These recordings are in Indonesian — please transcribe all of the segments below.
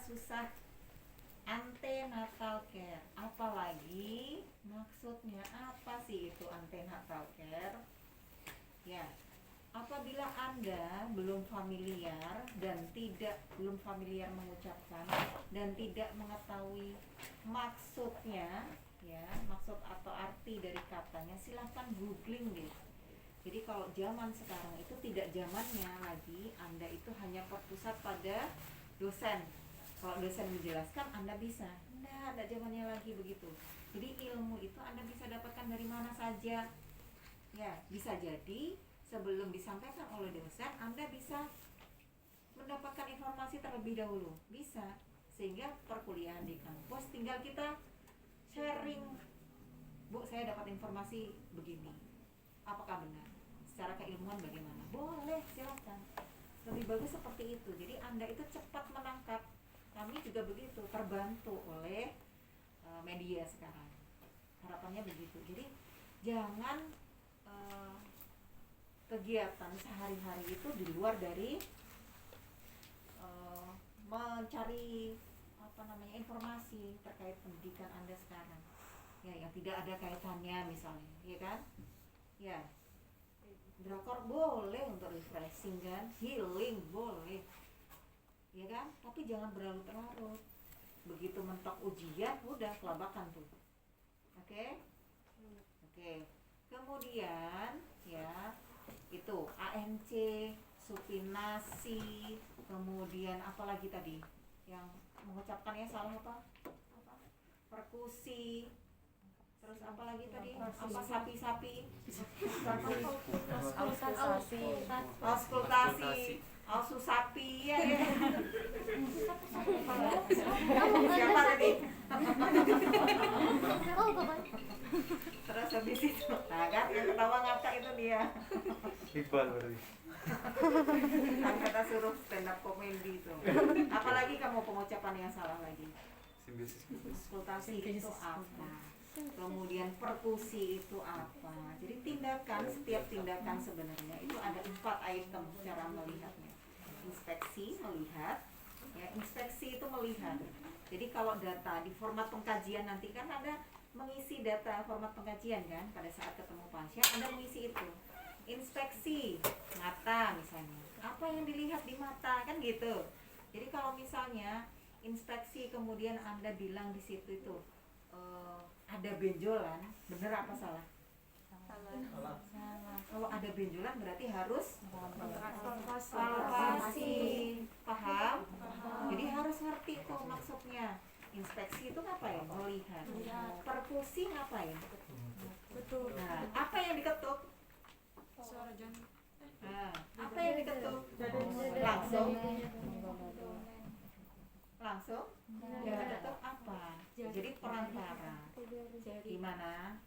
susah. Antenatal care, apalagi maksudnya apa sih itu antenatal care? Ya, apabila Anda belum familiar dan belum familiar mengucapkan dan tidak mengetahui maksudnya, ya, maksud atau arti dari katanya, silahkan googling deh. Jadi kalau zaman sekarang itu tidak zamannya lagi Anda itu hanya berpusat pada dosen. Kalau dosen menjelaskan Anda bisa. Enggak zamannya lagi begitu. Jadi ilmu itu Anda bisa dapatkan dari mana saja. Ya, bisa jadi sebelum disampaikan oleh dosen Anda bisa mendapatkan informasi terlebih dahulu. Bisa. Sehingga perkuliahan di kampus tinggal kita sharing. Bu, saya dapat informasi begini. Apakah benar? Secara keilmuan bagaimana? Boleh, silakan. Lebih bagus seperti itu. Jadi Anda itu cepat menangkap. Kami juga begitu, terbantu oleh media sekarang. Harapannya begitu. Jadi jangan kegiatan sehari-hari itu di luar dari mencari informasi terkait pendidikan Anda sekarang. Ya, yang tidak ada kaitannya misalnya, ya kan? Ya. Drakor boleh untuk refreshing kan, healing boleh, ya kan? Tapi jangan berlarut-larut. Begitu mentok ujian, udah kelabakan tuh. Oke? Kemudian ya itu ANC, supinasi, kemudian apalagi tadi yang mengucapkannya salah apa? Perkusi. Terus apa lagi tadi? Apa sapi-sapi? Auskultasi, aususapi ya. Siapa tadi? Terus habis itu, nah kan yang ketawa ngakak itu dia. Iqbal berarti. Kan kata suruh stand up comedy itu. Apalagi kamu pengucapan yang salah lagi? Auskultasi itu apa? Kemudian perkusi itu apa? Jadi setiap tindakan sebenarnya itu ada 4 item cara melihatnya. Inspeksi, melihat. Ya, inspeksi itu melihat. Jadi kalau data di format pengkajian nanti kan ada mengisi data format pengkajian kan, pada saat ketemu pasien Anda mengisi itu. Inspeksi mata misalnya. Apa yang dilihat di mata kan gitu. Jadi kalau misalnya inspeksi kemudian Anda bilang di situ itu ada benjolan, benar apa salah? Salah. Kalau ada benjolan berarti harus palpasi. Paham? Jadi harus ngerti tuh maksudnya. Inspeksi itu ngapain? Melihat. Perkusi ngapain? Betul. Nah, apa yang diketuk? Suara jantung. Nah, apa yang diketuk? Langsung? Ya, diketuk apa? Jadi perantara. Gimana?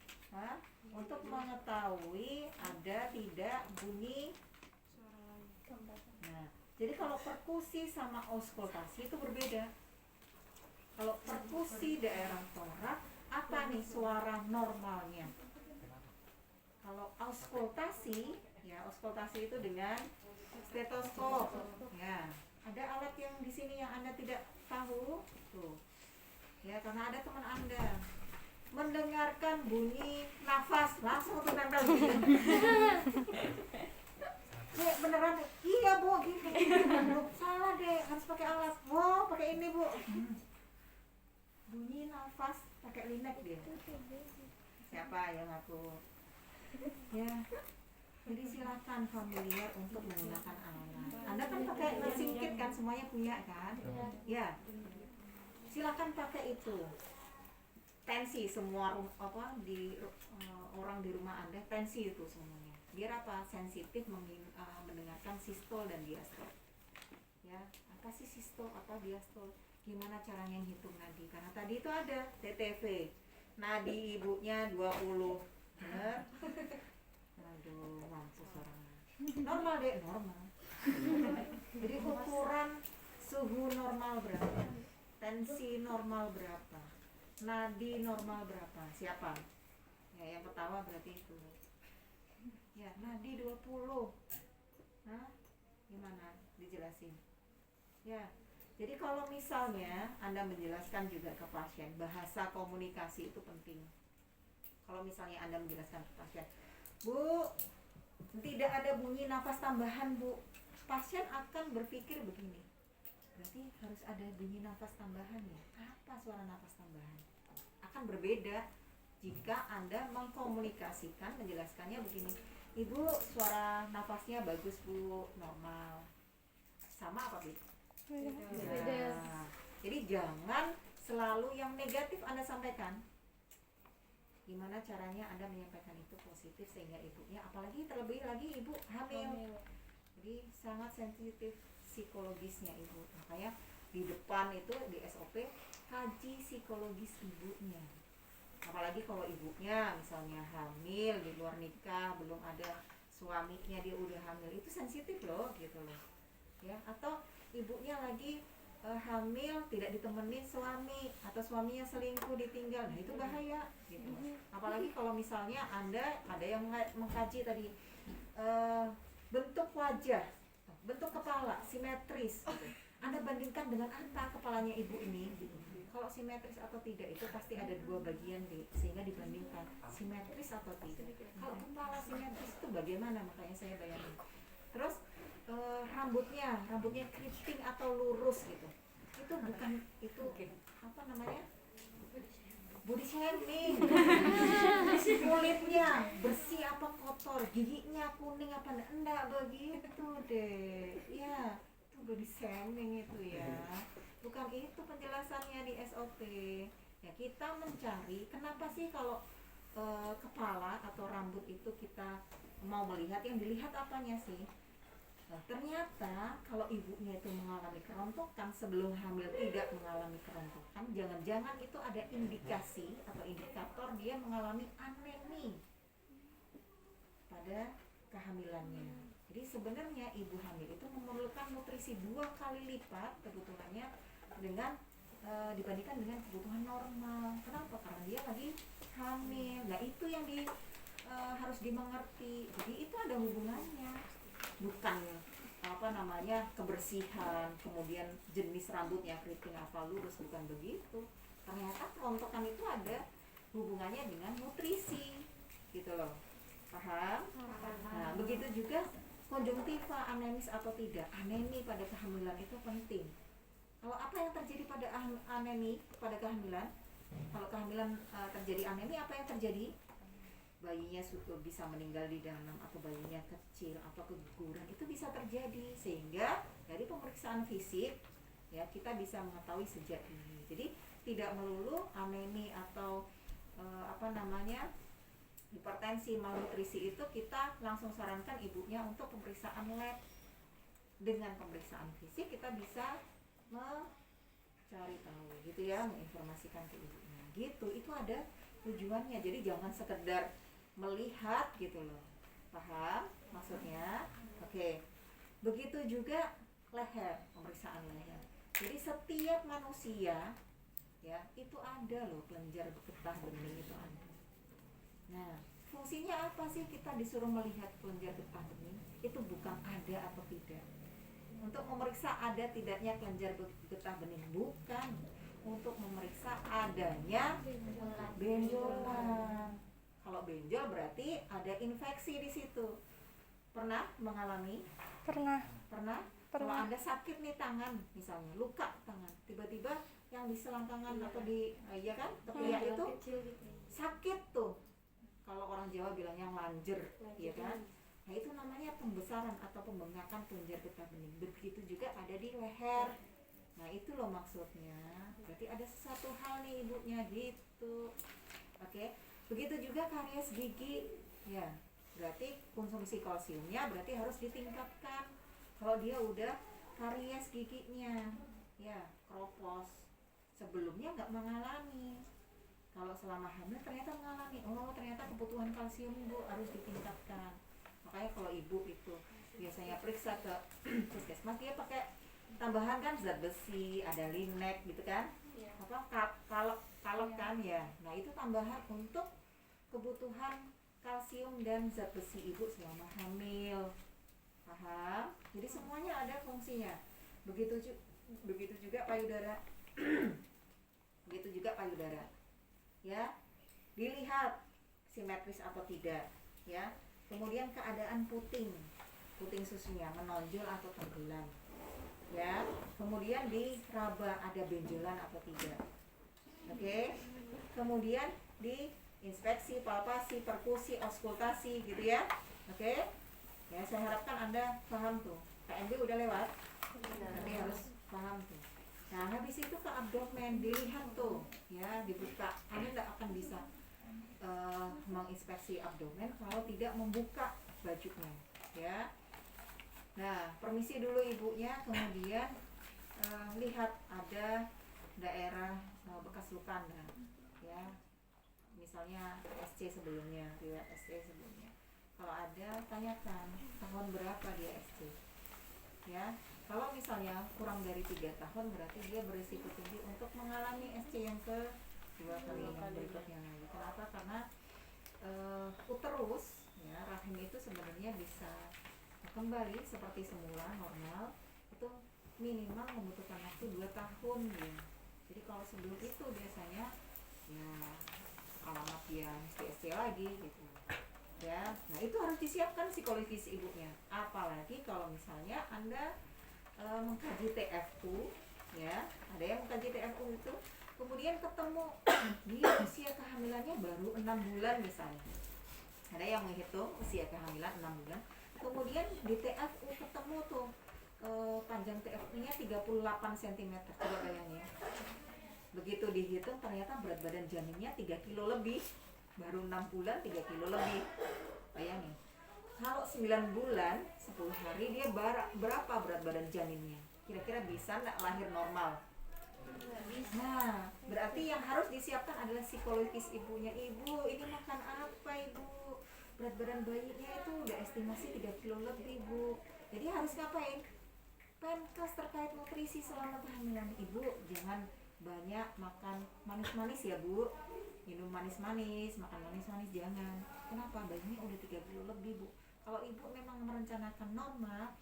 Untuk mengetahui ada tidak bunyi. Nah, jadi kalau perkusi sama auskultasi itu berbeda. Kalau perkusi daerah torak, apa nih suara normalnya? Kalau auskultasi, ya auskultasi itu dengan stetoskop. Ya, ada alat yang di sini yang Anda tidak tahu, tuh. Ya, karena ada teman Anda mendengarkan bunyi nafas langsung tuh nempel gitu. Beneran? Iya bu, gitu. Salah deh, harus pakai alat. Wow, pakai ini bu. Bunyi nafas pakai linek dia. Siapa yang aku? Ya. Jadi silakan familiar untuk menggunakan alat. Anda kan pakai nursing kit kan, semuanya punya kan? Ya. Silakan pakai itu. Tensi semua orang di rumah Anda tensi itu semuanya. Biar apa? Sensitif mendengarkan sistol dan diastol. Ya, apa sih sistol, apa diastol? Gimana caranya hitung nadi? Karena tadi itu ada TTV. Nadi ibunya 20. Benar? Aduh, mampus orangnya. Normal deh, normal. Jadi ukuran suhu normal berapa? Tensi normal berapa? Nadi normal berapa? Siapa? Ya, yang ketawa berarti itu. Ya, nadi 20. Hah? Gimana? Dijelasin. Ya, Jadi kalau misalnya Anda menjelaskan juga ke pasien, bahasa komunikasi itu penting. Kalau misalnya Anda menjelaskan ke pasien, Bu, tidak ada bunyi nafas tambahan, Bu. Pasien akan berpikir begini, berarti harus ada bunyi nafas tambahan ya. Apa suara nafas tambahan? Akan berbeda jika Anda mengkomunikasikan, menjelaskannya begini, Ibu, suara nafasnya bagus, Bu, normal. Sama apa, Bu? Beda. Nah, jadi jangan selalu yang negatif Anda sampaikan. Gimana caranya Anda menyampaikan itu positif sehingga ibunya, apalagi terlebih lagi ibu hamil. Jadi sangat sensitif psikologisnya ibu. Makanya di depan itu di SOP kaji psikologis ibunya. Apalagi kalau ibunya misalnya hamil di luar nikah, belum ada suaminya, dia udah hamil, itu sensitif loh gitu loh. Ya, atau ibunya lagi hamil tidak ditemenin suami atau suaminya selingkuh ditinggal, nah itu bahaya gitu. Apalagi kalau misalnya Anda ada yang mengkaji tadi bentuk wajah, bentuk kepala simetris gitu. Anda bandingkan dengan apa kepalanya ibu ini gitu. Kalau simetris atau tidak itu pasti ada dua bagian sehingga dibandingkan simetris atau tidak. Kalau kepala simetris itu bagaimana, makanya saya bayangin. Terus rambutnya keriting atau lurus gitu, itu bukan itu apa namanya, body shaming. Kulitnya bersih apa kotor, giginya kuning apa enggak, begitu deh ya, itu body shaming itu ya, bukan itu penjelasannya di SOP ya. Kita mencari kenapa sih kalau kepala atau rambut itu kita mau melihat, yang dilihat apanya sih. Nah, ternyata kalau ibunya itu mengalami kerontokan sebelum hamil tidak mengalami kerontokan, jangan-jangan itu ada indikasi atau indikator dia mengalami anemi pada kehamilannya. Jadi sebenarnya ibu hamil itu memerlukan nutrisi 2 kali lipat kebutuhannya dengan dibandingkan dengan kebutuhan normal. Kenapa? Karena dia lagi hamil. Nah itu yang harus dimengerti. Jadi itu ada hubungannya, bukan apa namanya kebersihan, kemudian jenis rambutnya keriting apa lurus, bukan begitu. Ternyata kerontokan itu ada hubungannya dengan nutrisi gitu loh. Paham? Nah begitu juga konjungtiva anemis atau tidak. Anemi pada kehamilan itu penting. Kalau apa yang terjadi pada anemi pada kehamilan, kalau kehamilan terjadi anemi, apa yang terjadi? Bayinya bisa meninggal di dalam, atau bayinya kecil, atau keguguran, itu bisa terjadi. Sehingga dari pemeriksaan fisik ya kita bisa mengetahui sejak ini. Jadi tidak melulu anemi atau apa namanya hipertensi, malnutrisi itu kita langsung sarankan ibunya untuk pemeriksaan lab. Dengan pemeriksaan fisik kita bisa mencari tahu gitu ya, menginformasikan ke ibunya gitu. Itu ada tujuannya. Jadi jangan sekedar melihat gitu loh. Paham maksudnya? Oke. Begitu juga leher, pemeriksaan leher. Jadi setiap manusia ya itu ada loh kelenjar getah bening, itu ada. Nah fungsinya apa sih kita disuruh melihat kelenjar getah bening? Itu bukan ada atau tidak untuk memeriksa ada tidaknya kelenjar getah bening, bukan. Untuk memeriksa adanya benjolan. Kalau benjol berarti ada infeksi di situ. Pernah mengalami? Pernah. Kalau Anda sakit nih tangan, misalnya luka tangan, tiba-tiba yang di selangkangan atau di ya kan, ketiak itu sakit tuh. Kalau orang Jawa bilangnya lanjer, ya kan? Nah itu namanya pembesaran atau pembengkakan kelenjar getah bening. Begitu juga ada di leher. Nah itu loh maksudnya. Berarti ada sesuatu hal nih ibunya gitu. Oke. Begitu juga karies gigi. Ya, berarti konsumsi kalsiumnya berarti harus ditingkatkan. Kalau dia udah karies giginya, ya kropos, sebelumnya nggak mengalami. Kalau selama hamil ternyata mengalami. Oh ternyata kebutuhan kalsium ibu harus ditingkatkan. Makanya kalau ibu itu biasanya periksa ke puskesmas, dia pakai tambahan kan zat besi, ada linek gitu kan, apa kalok kan ya. Nah itu tambahan untuk kebutuhan kalsium dan zat besi ibu selama hamil. Paham? Jadi semuanya ada fungsinya. Begitu juga payudara. Begitu juga payudara. Ya. Dilihat simetris atau tidak, ya. Kemudian keadaan puting susunya menonjol atau tenggelam. Ya. Kemudian diraba ada benjolan atau tidak. Oke. Kemudian diinspeksi, palpasi, perkusi, auskultasi gitu ya. Oke. Ya, saya harapkan Anda paham tuh. KMB udah lewat. Tapi harus paham tuh. Nah, habis itu ke abdomen dilihat tuh, ya, dibuka. Anda tidak akan bisa menginspeksi abdomen kalau tidak membuka bajunya, ya. Nah, permisi dulu ibunya, kemudian lihat ada daerah bekas luka Anda, ya. Misalnya SC sebelumnya, riwayat SC sebelumnya. Kalau ada, tanyakan tahun berapa dia SC, ya. Kalau misalnya kurang dari 3 tahun berarti dia berisiko tinggi untuk mengalami SC yang kedua kali yang berikutnya. Kenapa? Karena uterus, ya, rahim itu sebenarnya bisa kembali seperti semula normal itu minimal membutuhkan waktu 2 tahun ya. Jadi kalau sebelum itu biasanya ya alamat dia mesti SC lagi gitu. Ya, nah itu harus disiapkan psikologis ibunya. Apalagi kalau misalnya Anda mengkaji TFU, ya, ada yang mengkaji TFU itu, kemudian ketemu dia usia kehamilannya baru 6 bulan misalnya. Ada yang menghitung usia kehamilan 6 bulan, kemudian di TFU ketemu tuh panjang TFU-nya 38 cm, coba bayangin. Begitu dihitung ternyata berat badan janinnya 3 kilo lebih. Baru 6 bulan 3 kilo lebih. Bayangin. Kalau 9 bulan 10 hari dia berapa berat badan janinnya? Kira-kira bisa enggak lahir normal? Nah, berarti yang harus disiapkan adalah psikologis ibunya. Ibu, ini makan apa ibu? Berat badan bayinya itu udah estimasi 3 kilo lebih, Bu. Jadi harus ngapain? Penkes terkait nutrisi selama kehamilan. Ibu jangan banyak makan manis-manis ya, Bu. Minum manis-manis, makan manis-manis jangan. Kenapa? Bayinya udah 3 kilo lebih, Bu. Kalau ibu memang merencanakan normal,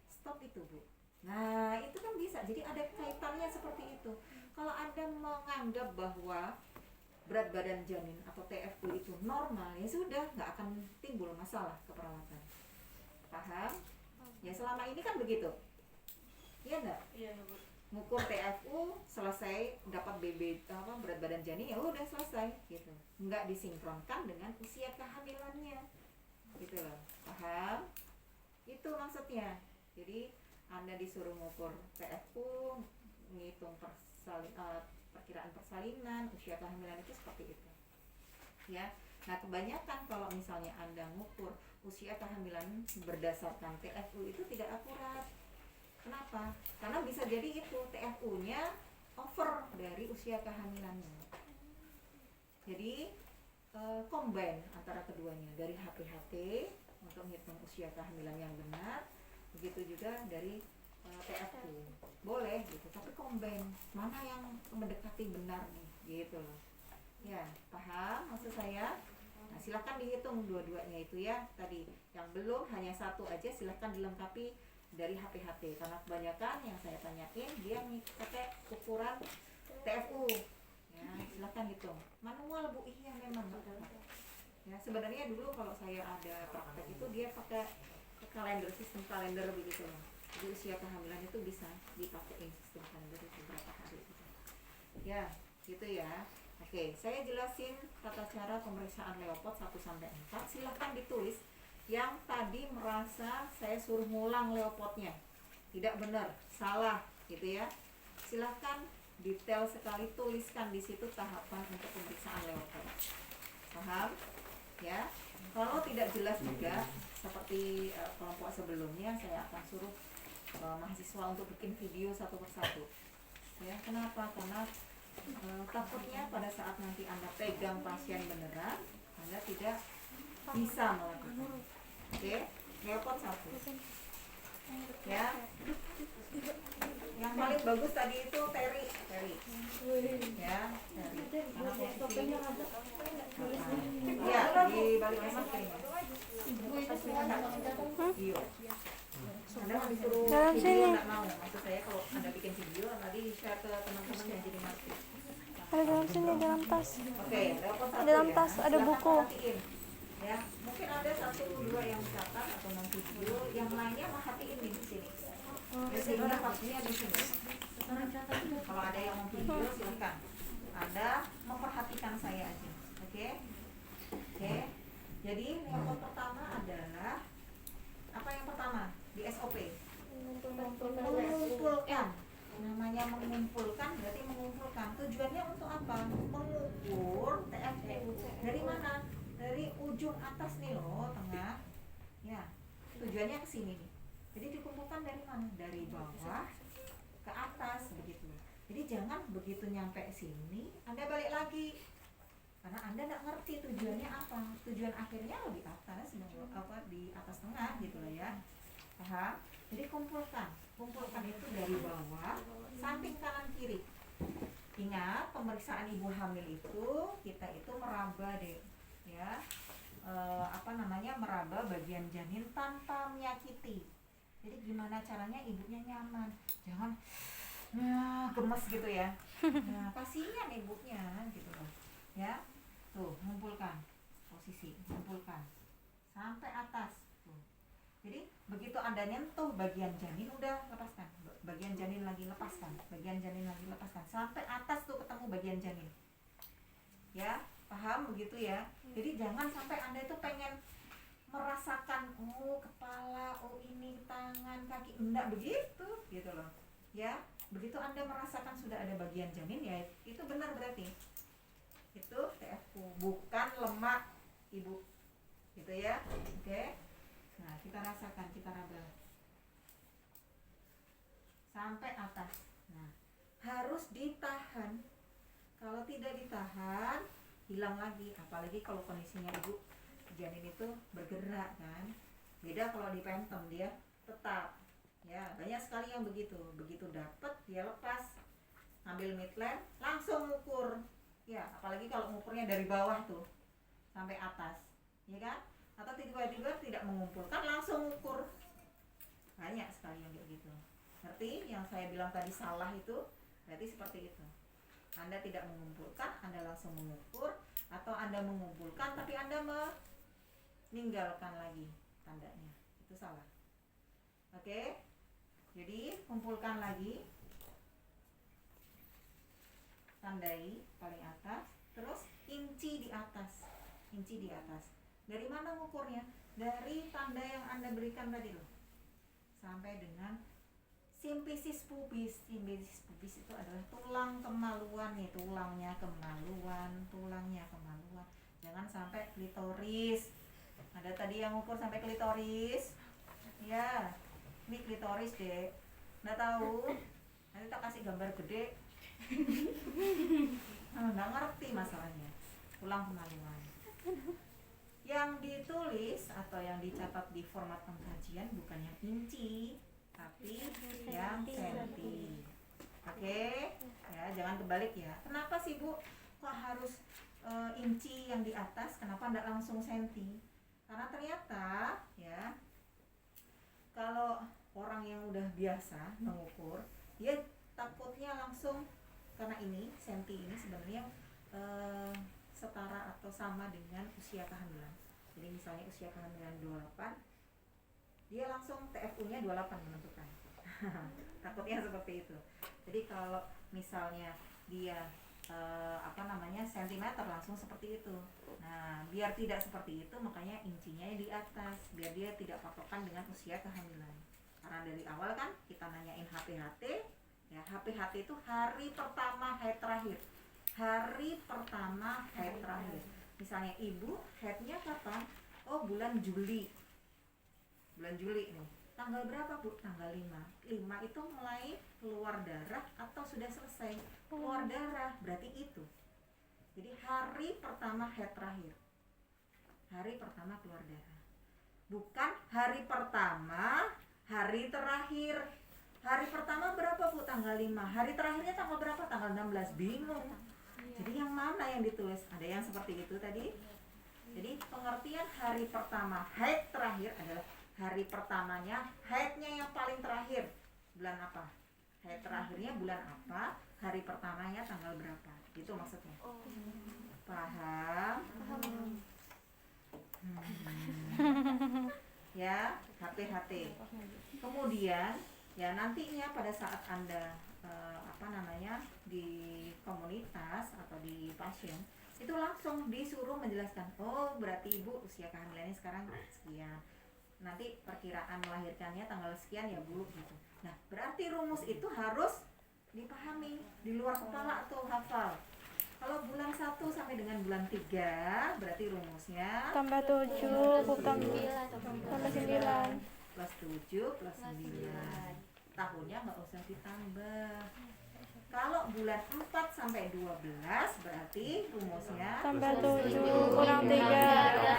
stop itu, Bu. Nah, itu kan bisa. Jadi ada kaitannya seperti itu. Kalau Anda menganggap bahwa berat badan janin atau TFU itu normal, ya sudah, nggak akan timbul masalah keperawatan. Paham? Ya selama ini kan begitu. Iya enggak? Iya, Bu. Ngukur TFU selesai, dapat berat badan janin, ya udah selesai gitu. Nggak disinkronkan dengan usia kehamilannya. Gitu loh. Paham? Itu maksudnya. Jadi Anda disuruh ngukur TFU, ngitung perkiraan persalinan, usia kehamilan itu seperti itu. Ya. Nah, kebanyakan kalau misalnya Anda ngukur usia kehamilan berdasarkan TFU itu tidak akurat. Kenapa? Karena bisa jadi itu TFU-nya over dari usia kehamilannya. Jadi combine antara keduanya, dari HPHT untuk menghitung usia kehamilan yang benar, begitu juga dari TFU. Boleh gitu, tapi combine mana yang mendekati benar nih, gitu loh. Ya, paham maksud saya? Nah, silakan dihitung dua-duanya itu ya. Tadi yang belum hanya satu aja, silakan dilengkapi dari HPHT, karena kebanyakan yang saya tanyain dia pakai ukuran TFU. Ya, silakan hitung. Manual, Bu. Iya memang. Ya, sebenarnya dulu kalau saya ada praktek itu dia pakai kalender, sistem kalender begitu. Jadi usia kehamilan itu bisa dipakai sistem kalender itu berapa hari gitu. Ya, gitu ya. Oke, saya jelasin tata cara pemeriksaan Leopard 1 sampai 4. Silakan ditulis. Yang tadi merasa saya suruh ngulang Leopardnya tidak benar, salah gitu ya, silahkan detail sekali tuliskan di situ tahapan untuk pemeriksaan Leopard. Paham ya? Kalau tidak jelas juga seperti kelompok sebelumnya, saya akan suruh mahasiswa untuk bikin video satu persatu ya. Kenapa? Karena takutnya pada saat nanti Anda pegang pasien beneran, Anda tidak bisa melakukan. Oke, Leopard 1 ya. Yang paling bagus tadi itu Terry ya, Terry. Ya, di balik lemak kayaknya. Iya. Anda mau disuruh Dalam video sini. nggak mau? Maksud saya kalau Anda bikin video nanti share ke teman-teman yang jadi marketing. Ada dalam sini, dalam tas. Oke, telepon satu Dalam ya. tas ada Silakan buku. perhatiin. Ya, mungkin ada 1-2 yang catat atau non video, yang lainnya merhatiin di sini. Sehingga pastinya di sini. Kalau ada yang mau video silakan. Anda memperhatikan saya aja. Oke? Oke. Jadi yang pertama adalah apa yang pertama di SOP? Mengumpulkan. Namanya mengumpulkan berarti mengumpulkan. Tujuannya untuk apa? Mengukur TFU. Dari mana? Dari ujung atas nih loh, tengah. Ya. Tujuannya ke sini nih. Jadi dikumpulkan dari mana? Dari bawah ke atas begitu. Jadi jangan begitu nyampe sini Anda balik lagi. Karena Anda nggak ngerti tujuannya apa. Tujuan akhirnya di atas, apa di atas tengah gitu loh ya. Paham? Jadi kumpulkan. Kumpulkan itu dari bawah, samping kanan kiri. Ingat, pemeriksaan ibu hamil itu kita itu meraba deh, ya. Meraba bagian janin tanpa menyakiti. Jadi gimana caranya ibunya nyaman? Jangan gemes gitu ya. Nah, kasihan ibunya gitu loh. Ya. Tuh, ngumpulkan. Posisi, ngumpulkan. Sampai atas. Tuh. Jadi begitu Anda nyentuh bagian janin udah lepaskan. Bagian janin lagi lepaskan. Bagian janin lagi lepaskan. Sampai atas tuh ketemu bagian janin. Ya, paham begitu ya? Jadi jangan sampai Anda itu pengen merasakan kepala, ini tangan, kaki, enggak begitu gitu loh. Ya, begitu Anda merasakan sudah ada bagian janin ya itu benar berarti. Itu TFU, bukan lemak ibu. Gitu ya. Oke. Nah, kita rasakan, kita raba. Sampai atas. Nah, harus ditahan. Kalau tidak ditahan, hilang lagi. Apalagi kalau kondisinya ibu janin itu bergerak kan. Beda kalau dipentem dia tetap. Ya, banyak sekali yang begitu. Begitu dapat dia lepas. Ambil midline, langsung ukur. Ya, apalagi kalau ngukurnya dari bawah tuh sampai atas. Ya kan? Atau tiba-tiba tidak mengumpulkan langsung ukur. Banyak sekali yang kayak gitu. Ngerti yang saya bilang tadi salah itu? Berarti seperti itu. Anda tidak mengumpulkan, Anda langsung mengukur, atau Anda mengumpulkan tapi Anda meninggalkan lagi tandanya. Itu salah. Oke? Jadi kumpulkan lagi. Tandai paling atas, terus inci di atas. Inci di atas. Dari mana ngukurnya? Dari tanda yang Anda berikan tadi loh. Sampai dengan simpisis pubis. Simpisis pubis itu adalah tulang kemaluan nih, tulangnya kemaluan. Jangan sampai klitoris. Ada tadi yang ngukur sampai klitoris. Ya, ini klitoris deh. Nggak tahu? Nanti tak kasih gambar gede. Nggak ngerti masalahnya. Tulang kemaluan. Yang ditulis atau yang dicatat di format pengkajian bukan yang inci, tapi yang senti. Oke? Ya, jangan kebalik ya. Kenapa sih Bu kok harus inci yang di atas? Kenapa enggak langsung senti? Karena ternyata ya kalau orang yang udah biasa mengukur, dia takutnya langsung karena ini senti ini sebenarnya setara atau sama dengan usia kehamilan. Jadi misalnya usia kehamilan 28, dia langsung TFU-nya 28 menentukan. Takutnya seperti itu. Jadi kalau misalnya dia sentimeter langsung seperti itu. Nah, biar tidak seperti itu makanya incinya di atas, biar dia tidak patokan dengan usia kehamilan. Karena dari awal kan kita nanyain HPHT, ya HPHT itu hari pertama haid terakhir. Hari pertama haid terakhir. Misalnya ibu haidnya kapan? Oh, bulan Juli. Bulan Juli nih. Tanggal berapa Bu? Tanggal 5. 5 itu mulai keluar darah atau sudah selesai? Keluar darah, berarti itu. Jadi hari pertama haid terakhir. Hari pertama keluar darah. Bukan hari pertama, hari terakhir. Hari pertama berapa Bu? Tanggal 5. Hari terakhirnya tanggal berapa? Tanggal 16. Bingung. Jadi yang mana yang ditulis? Ada yang seperti itu tadi. Jadi pengertian hari pertama haid terakhir adalah hari pertamanya, haidnya yang paling terakhir bulan apa? Haid terakhirnya bulan apa? Hari pertamanya tanggal berapa? Itu maksudnya. Paham? Ya, hati-hati. Kemudian ya nantinya pada saat Anda di komunitas atau di pasien itu langsung disuruh menjelaskan, oh berarti ibu usia kehamilannya sekarang sekian, nanti perkiraan melahirkannya tanggal sekian ya bu gitu. Nah berarti rumus itu harus dipahami, di luar kepala atau hafal. Kalau bulan 1 sampai dengan bulan 3 berarti rumusnya Tambah 7, tambah 9. plus 7 plus 9. Tahunnya nggak usah ditambah. Kalau bulan 4 sampai 12 berarti rumusnya Tambah 7 kurang 3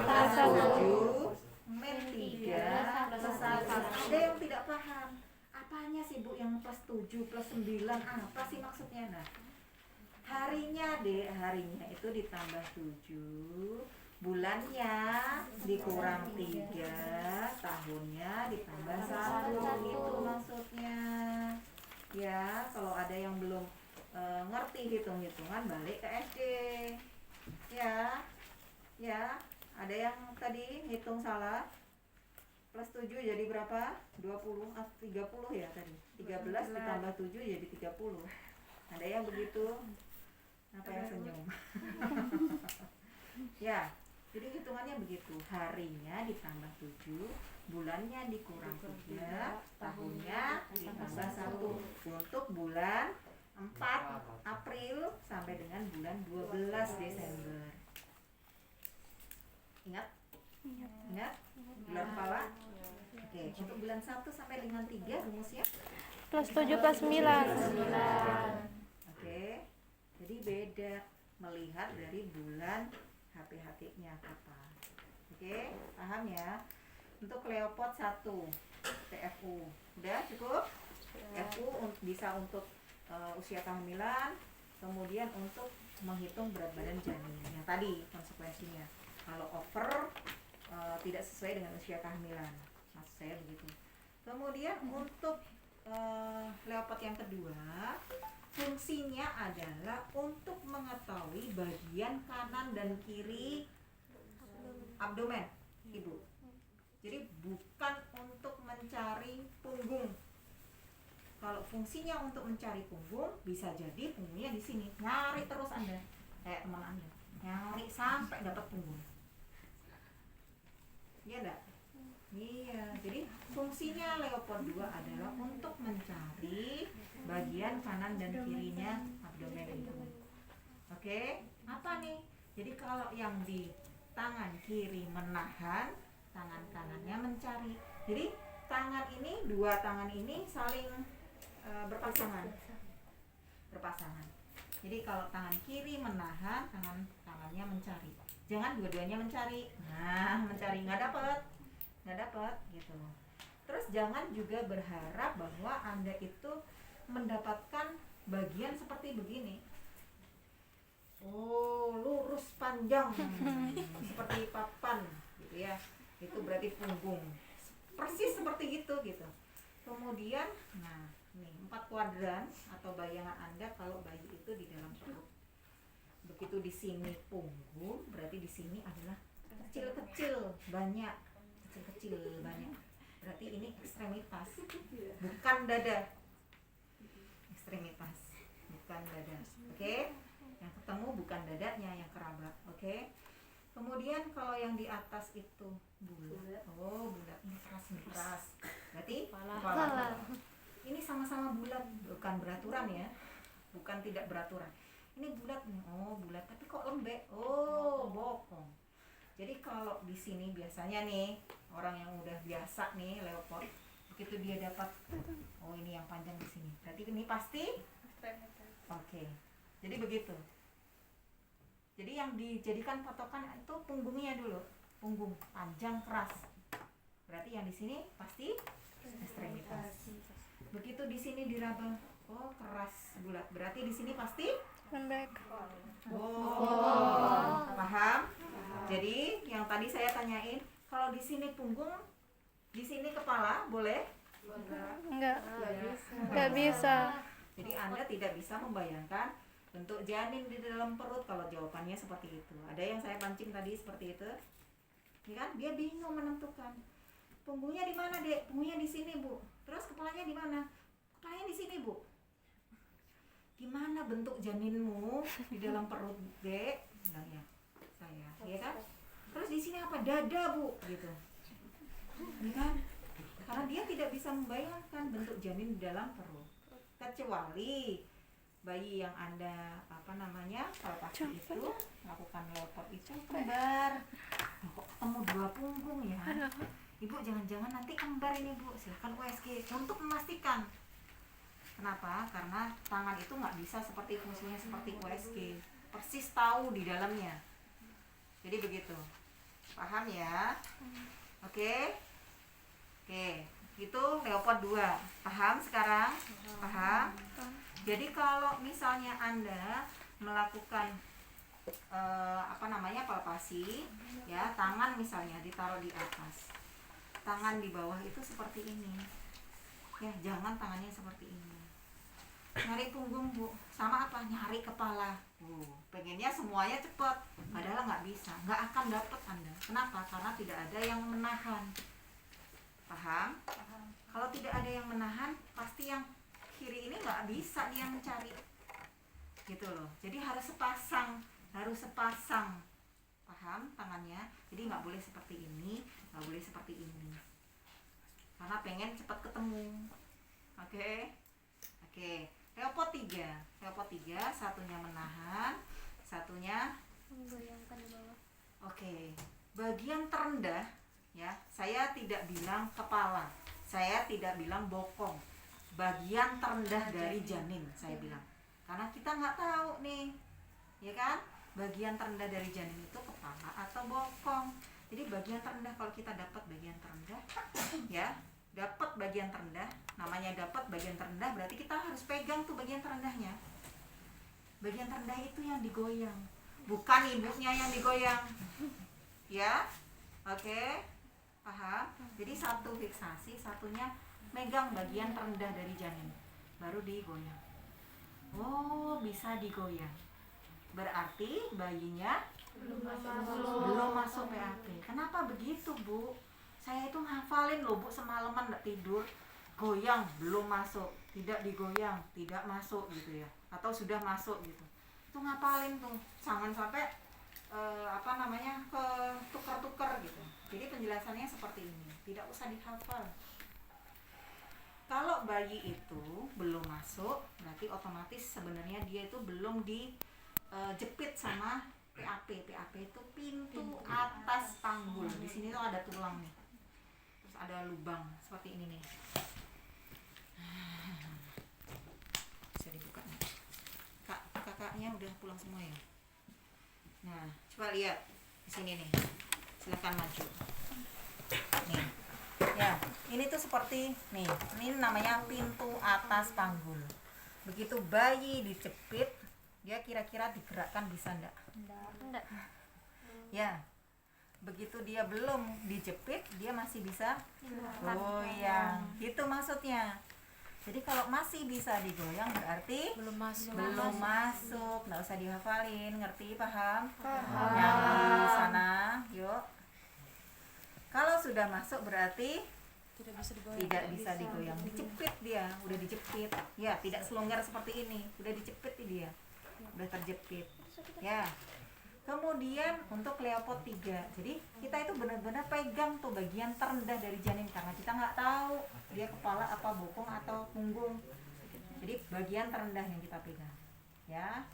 tambah 7 min 3 plus 1. Ada yang tidak paham. Apanya sih Bu yang plus 7 plus 9? Apa sih maksudnya? Nah, harinya itu ditambah 7, bulannya dikurang 3, tahunnya ditambah 1. Itu maksudnya. Ya, kalau ada yang belum ngerti hitung-hitungan balik ke SD. Ya. Ya, ada yang tadi hitung salah. Plus 7 jadi berapa? 20, 30 ya tadi. 13 ditambah 7 jadi 30. Ada yang begitu? Apa yang senyum? Ya, jadi hitungannya begitu. Harinya ditambah 7, bulannya dikurang 3, tahunnya ditambah 1. Untuk bulan 4 April sampai dengan bulan 12 Desember. Ingat? Ingat? Bulan kepala? Oke, untuk bulan 1 sampai dengan 3 rumusnya? Plus 7 plus 9. Oke, jadi beda melihat dari bulan HP-HP-nya kapan. Oke, paham ya? Untuk Leopard 1 TFU udah cukup? FU bisa untuk usia kehamilan, kemudian untuk menghitung berat badan janin yang tadi konsekuensinya. Kalau over tidak sesuai dengan usia kehamilan, maksud saya begitu. Kemudian untuk Leopard yang kedua, fungsinya adalah untuk mengetahui bagian kanan dan kiri abdomen ibu. Jadi bukan untuk mencari punggung. Kalau fungsinya untuk mencari punggung, bisa jadi punggungnya di sini. Nyari terus Anda, kayak teman Anda, nyari sampai dapat punggung. Iya enggak? Iya, jadi fungsinya Leopard 2 adalah untuk mencari bagian kanan dan kirinya abdomen itu. Oke, apa nih? Jadi kalau yang di tangan kiri menahan, tangan kanannya mencari. Jadi tangan ini, dua tangan ini saling berpasangan. Jadi kalau tangan kiri menahan, tangan kanannya mencari. Jangan dua-duanya mencari. Nah, mencari nggak dapat gitu. Terus jangan juga berharap bahwa Anda itu mendapatkan bagian seperti begini. Oh, lurus panjang seperti papan gitu ya. Itu berarti punggung. Persis seperti itu gitu. Kemudian, nah, nih 4 kuadran atau bayangan Anda kalau bayi itu di dalam perut. Begitu di sini punggung, berarti di sini adalah kecil-kecil banyak. Berarti ini ekstremitas, bukan dada. Ekstremitas, bukan dada. Oke? Yang ketemu bukan dadanya, yang kerabat. Oke? Kemudian kalau yang di atas itu bulat. Oh, bulat ini keras. Berarti kepala. Ini sama-sama bulat, bukan beraturan ya. Bukan tidak beraturan. Ini bulat nih. Oh, bulat tapi kok lembek. Oh, bokong. Jadi kalau di sini biasanya nih orang yang udah biasa nih Leopard, begitu dia dapat oh ini yang panjang di sini. Berarti ini pasti Oke. Jadi begitu. Jadi yang dijadikan patokan itu punggungnya dulu. Punggung panjang keras. Berarti yang di sini pasti ekstremitas. Begitu di sini diraba, oh keras bulat. Berarti di sini pasti Lembek. Oh, paham? Jadi yang tadi saya tanyain, kalau di sini punggung Di sini kepala boleh? Enggak. Nggak bisa. Enggak bisa. Jadi Anda tidak bisa membayangkan bentuk janin di dalam perut kalau jawabannya seperti itu. Ada yang saya pancing tadi seperti itu. Ya kan? Dia bingung menentukan. Punggungnya di mana, Dek? Punggungnya di sini, Bu. Terus kepalanya di mana? Kepalanya di sini, Bu. Gimana bentuk janinmu di dalam perut, Dek? Nah, ya. Saya, ya kan? Terus di sini apa? Dada, Bu, gitu. Ya kan? Karena dia tidak bisa membayangkan bentuk janin di dalam perut. Kecuali bayi yang Anda palpasi itu melakukan leopard itu kembar. Kok ketemu dua punggung ya? Ibu jangan-jangan nanti kembar ini, Bu. Silahkan USG untuk memastikan. Kenapa? Karena tangan itu nggak bisa seperti fungsinya seperti USG. Persis tahu di dalamnya. Jadi begitu. Paham ya? Oke? Oke. Itu leopard 2. Paham sekarang? Paham? Jadi kalau misalnya Anda melakukan palpasi, ya, tangan misalnya ditaruh di atas. Tangan di bawah itu seperti ini. Ya, jangan tangannya seperti ini. Nyari punggung, Bu. Sama apa? Nyari kepala. Pengennya semuanya cepat. Padahal nggak bisa. Nggak akan dapat Anda. Kenapa? Karena tidak ada yang menahan. Paham? Kalau tidak ada yang menahan, pasti yang kiri ini nggak bisa dia mencari. Gitu loh. Jadi harus sepasang. Paham tangannya? Jadi nggak boleh seperti ini, nggak boleh seperti ini. Karena pengen cepat ketemu. Oke? Leopard 3, satunya menahan, satunya Goyangkan di bawah. Oke, bagian terendah ya, saya tidak bilang kepala, saya tidak bilang bokong, bagian terendah dari janin saya bilang, karena kita nggak tahu nih, ya kan, bagian terendah dari janin itu kepala atau bokong. Jadi bagian terendah, kalau kita dapat bagian terendah, ya, dapat bagian terendah, namanya dapat bagian terendah berarti kita harus pegang tuh bagian terendahnya. Bagian terendah itu yang digoyang, bukan ibunya yang digoyang. Ya, oke, paham? Jadi satu fiksasi, satunya megang bagian terendah dari janin, baru digoyang. Oh, bisa digoyang. Berarti bayinya belum masuk PAP. Kenapa begitu, Bu? Saya itu ngafalin loh, Bu, semalaman nggak tidur. Goyang, belum masuk. Tidak digoyang, tidak masuk gitu ya. Atau sudah masuk gitu. Itu ngapalin tuh. Jangan sampai ke tukar-tukar gitu. Jadi penjelasannya seperti ini. Tidak usah dihafal. Kalau bayi itu belum masuk, berarti otomatis sebenarnya dia itu belum dijepit sama PAP. PAP itu pintu atas panggul. Di sini tuh ada tulang nih. Terus ada lubang seperti ini nih. Bisa dibuka nih. Kakaknya udah pulang semua ya. Nah, coba lihat di sini nih. Silakan maju. Nih. Ya, ini tuh seperti nih. Ini namanya pintu atas panggul. Begitu bayi dijepit, dia kira-kira digerakkan bisa enggak? Enggak. Ya. Begitu dia belum dijepit, dia masih bisa goyang. Gitu maksudnya. Jadi kalau masih bisa digoyang berarti belum masuk. Nggak usah dihafalin, ngerti, paham? Yang di sana, yuk. Kalau sudah masuk berarti tidak bisa digoyang. Dijepit dia, udah dijepit. Ya, tidak selonggar seperti ini, udah dijepit dia, udah terjepit. Ya. Kemudian untuk leopard 3, jadi kita itu benar-benar pegang tuh bagian terendah dari janin, karena kita nggak tahu dia kepala apa bokong atau punggung. Jadi bagian terendah yang kita pegang, ya.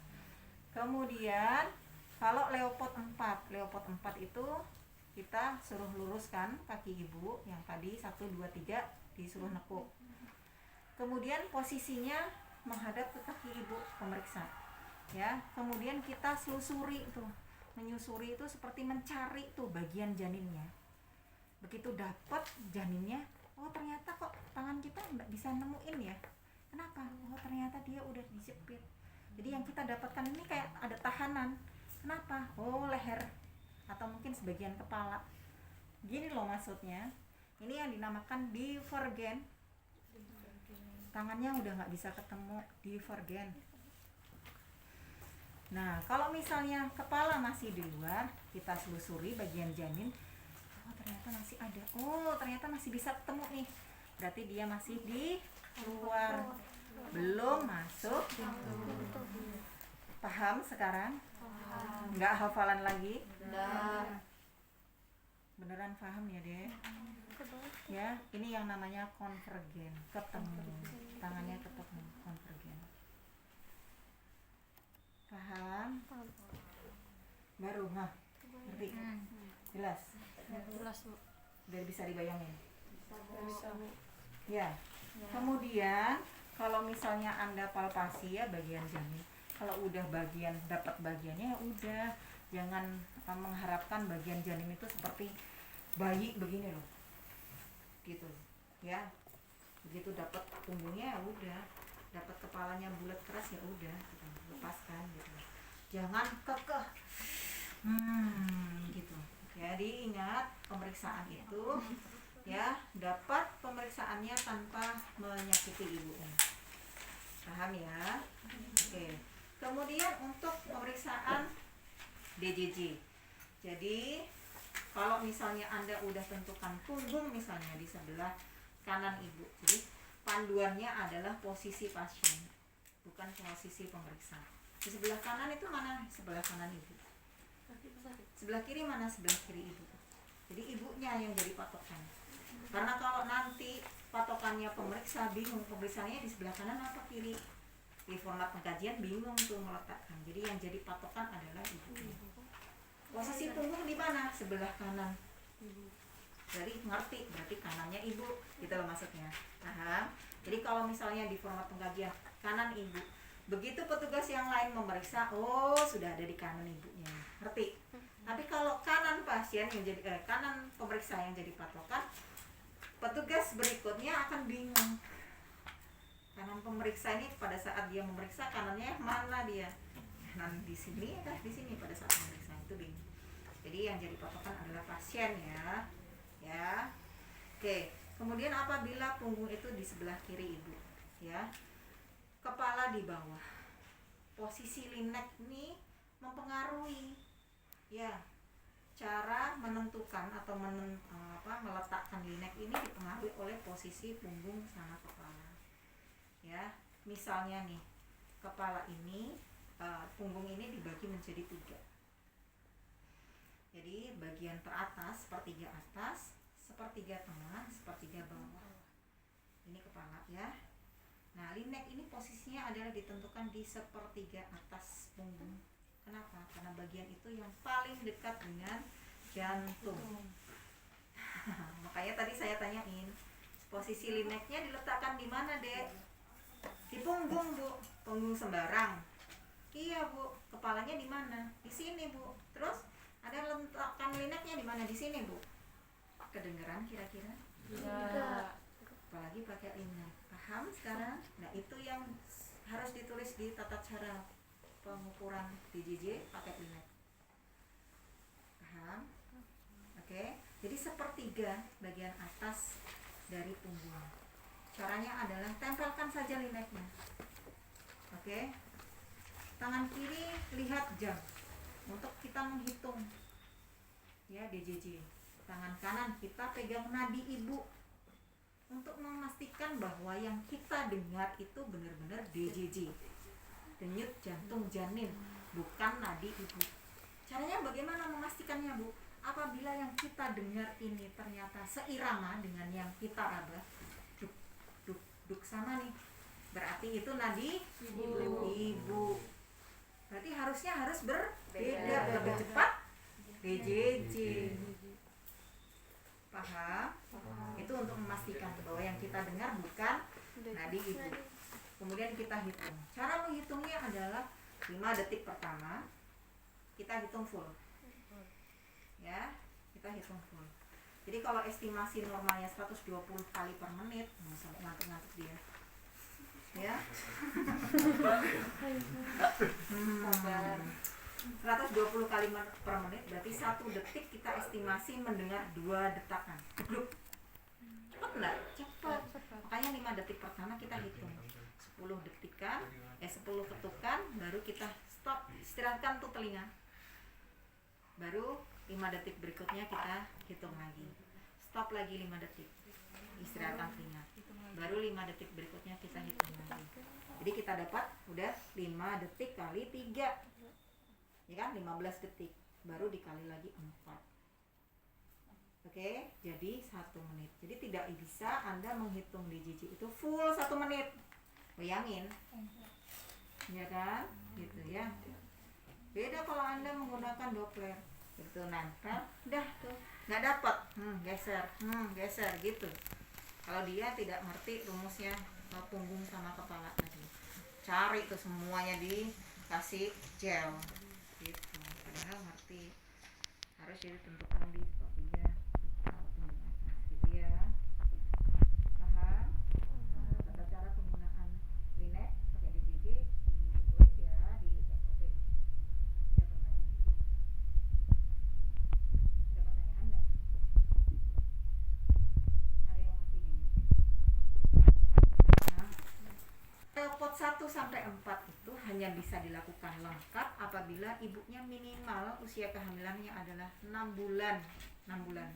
Kemudian kalau leopard 4 itu kita suruh luruskan kaki ibu yang tadi 1, 2, 3 disuruh nekuk. Kemudian posisinya menghadap ke kaki ibu pemeriksa. Ya, kemudian kita selusuri tuh, menyusuri itu seperti mencari tuh bagian janinnya. Begitu dapat janinnya, oh ternyata kok tangan kita nggak bisa nemuin ya. Kenapa? Oh ternyata dia udah dijepit. Jadi yang kita dapatkan ini kayak ada tahanan. Kenapa? Oh leher atau mungkin sebagian kepala. Gini loh maksudnya. Ini yang dinamakan divergen. Tangannya udah nggak bisa ketemu, divergen. Nah, kalau misalnya kepala masih di luar, kita telusuri bagian janin. Oh, ternyata masih ada. Oh, ternyata masih bisa ketemu nih. Berarti dia masih di luar, belum masuk. Paham sekarang? Nggak hafalan lagi? Beneran paham ya, Dek? Ya, ini yang namanya konvergen, ketemu. Tangannya ketemu, konvergen. Paham? Baru, ngerti? Jelas? Jelas, Bu. Biar bisa dibayangin. Bisa, Bu. Ya. Kemudian kalau misalnya Anda palpasi ya bagian janin, kalau udah dapat bagiannya ya udah, jangan mengharapkan bagian janin itu seperti bayi begini loh. Gitu. Ya. Begitu dapat punggungnya ya udah, dapat kepalanya bulat keras ya udah, gitu. Lepaskan gitu. Jangan kekeh. Gitu. Jadi ingat pemeriksaan itu ya, dapat pemeriksaannya tanpa menyakiti ibunya. Paham ya? Oke. Kemudian untuk pemeriksaan DJJ. Jadi kalau misalnya Anda udah tentukan punggung misalnya di sebelah kanan ibu. Jadi panduannya adalah posisi pasien, bukan posisi pemeriksa. Di sebelah kanan itu mana? Sebelah kanan ibu. Sebelah kiri mana? Sebelah kiri ibu. Jadi ibunya yang jadi patokan. Karena kalau nanti patokannya pemeriksa bingung, pemeriksaannya di sebelah kanan apa kiri, di format pengkajian bingung tuh meletakkan. Jadi yang jadi patokan adalah ibunya. Posisi punggung di mana? Sebelah kanan. Jadi ngerti, berarti kanannya ibu, gitu loh maksudnya. Paham? Jadi kalau misalnya di format pengkajian kanan ibu, begitu petugas yang lain memeriksa, oh sudah ada di kanan ibunya, ngerti? Tapi kalau kanan pasien yang jadi kanan pemeriksa yang jadi patokan, petugas berikutnya akan bingung. Kanan pemeriksa ini pada saat dia memeriksa kanannya mana dia? Kanan di sini atau di sini pada saat pemeriksaan itu bingung. Jadi yang jadi patokan adalah pasien ya. Ya. Oke, kemudian apabila punggung itu di sebelah kiri ibu, ya. Kepala di bawah. Posisi linek ini mempengaruhi ya. Cara menentukan atau meletakkan linek ini dipengaruhi oleh posisi punggung sama kepala. Ya, misalnya nih, kepala ini punggung ini dibagi menjadi 3. Jadi bagian teratas, sepertiga atas, sepertiga tengah, sepertiga bawah. Ini kepala ya. Nah, linek ini posisinya adalah ditentukan di sepertiga atas punggung. Kenapa? Karena bagian itu yang paling dekat dengan jantung. Makanya tadi saya tanyain, posisi lineknya diletakkan di mana, Dek? Di punggung, Bu. Punggung sembarang. Iya, Bu. Kepalanya di mana? Di sini, Bu. Terus ada letakkan lineknya di mana? Di sini, Bu. Kedengeran kira-kira? Iya. Apalagi pakai linek. Paham sekarang? Nah, itu yang harus ditulis di tata cara pengukuran DJJ pakai linek. Paham? Oke. Jadi sepertiga bagian atas dari punggung. Caranya adalah tempelkan saja lineknya. Oke. Tangan kiri lihat jam untuk kita menghitung ya DJJ. Tangan kanan kita pegang nadi ibu untuk memastikan bahwa yang kita dengar itu benar-benar DJJ, denyut jantung janin, bukan nadi ibu. Caranya bagaimana memastikannya, Bu? Apabila yang kita dengar ini ternyata seirama dengan yang kita raba, duk duk duk sama nih, berarti itu nadi ibu. Berarti harus berbeda, lebih cepat DJJ. Paham? Itu untuk memastikan bahwa yang kita dengar bukan nadi ibu. Kemudian kita hitung. Cara menghitungnya adalah 5 detik pertama kita hitung full. Ya, kita hitung full. Jadi kalau estimasi normalnya 120 kali per menit, sampai ngantuk-ngantuk dia. Ya. 120 kali per menit berarti 1 detik kita estimasi mendengar 2 detakan. Gluk. enggak cepat. Makanya 5 detik pertama kita hitung 10 detikan 10 ketukan, baru kita stop, istirahatkan tuh telinga, baru 5 detik berikutnya kita hitung lagi, stop lagi 5 detik, istirahatkan telinga, baru 5 detik berikutnya kita hitung lagi. Jadi kita dapat udah 5 detik kali 3, ya kan, 15 detik, baru dikali lagi 4. Oke, jadi 1 menit. Jadi tidak bisa Anda menghitung di Jiji itu full 1 menit. Bayangin, ya kan, gitu ya. Beda kalau Anda menggunakan Doppler, gitu, nempel, udah tuh, nggak dapat, geser, gitu. Kalau dia tidak ngerti rumusnya punggung sama kepala tadi, cari tuh semuanya dikasih gel, gitu. Padahal ngerti, harus ditentukan di sepatunya punggung atas, gitu ya. Paham? Tata cara penggunaan linek pakai di Jiji ditulis ya di SOP. Ada pertanyaan? Ada pertanyaan nggak? Ada yang masih bingung? Nah, Pot 1 sampai 4 itu hanya bisa dilakukan lengkap apabila ibunya minimal usia kehamilannya adalah 6 bulan. 6 bulan.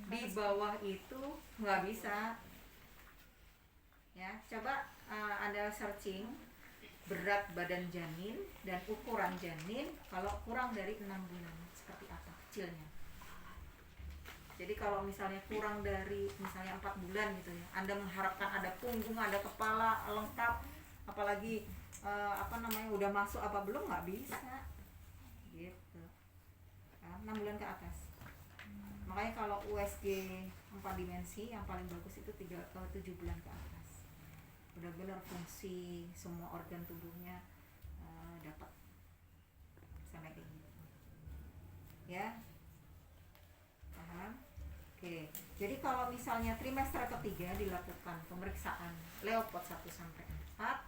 Di bawah itu nggak bisa. Ya, coba Anda searching berat badan janin dan ukuran janin kalau kurang dari 6 bulan seperti apa kecilnya. Jadi kalau misalnya kurang dari misalnya 4 bulan gitu ya, Anda mengharapkan ada punggung, ada kepala lengkap, apalagi udah masuk apa belum, nggak bisa gitu kan, 6 bulan ke atas. Makanya kalau USG 4 dimensi yang paling bagus itu 3 ke 7 bulan ke atas, benar-benar fungsi semua organ tubuhnya dapat sampai kayak gitu ya. Paham? Oke, jadi kalau misalnya trimester ketiga dilakukan pemeriksaan Leopard 1 sampai 4,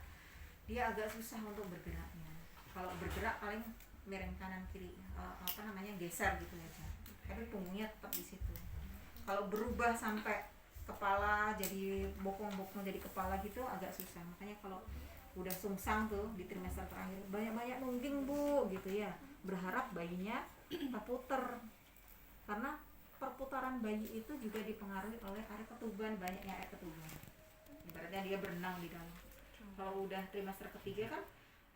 dia agak susah untuk bergeraknya. Kalau bergerak paling miring kanan kiri, geser gitu aja. Tapi punggungnya tetap di situ. Kalau berubah sampai kepala jadi bokong-bokong jadi kepala gitu agak susah. Makanya kalau udah sungsang tuh di trimester terakhir banyak-banyak nungging bu gitu ya, berharap bayinya terputer, karena perputaran bayi itu juga dipengaruhi oleh air ketuban, banyaknya air ketuban. Ibaratnya dia berenang di dalam. Kalau udah trimester ketiga kan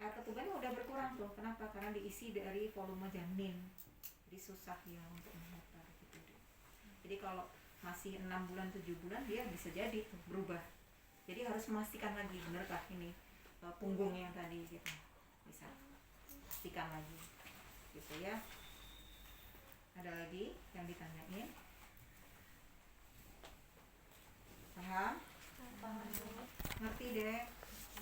air ketubannya udah berkurang tuh. Kenapa? Karena diisi dari volume janin. Jadi susah ya untuk memutar gitu. Jadi kalau masih 6 bulan 7 bulan dia bisa jadi tuh berubah. Jadi harus memastikan lagi benarkah ini punggungnya tadi gitu. Bisa pastikan lagi gitu ya. Ada lagi yang ditanyain?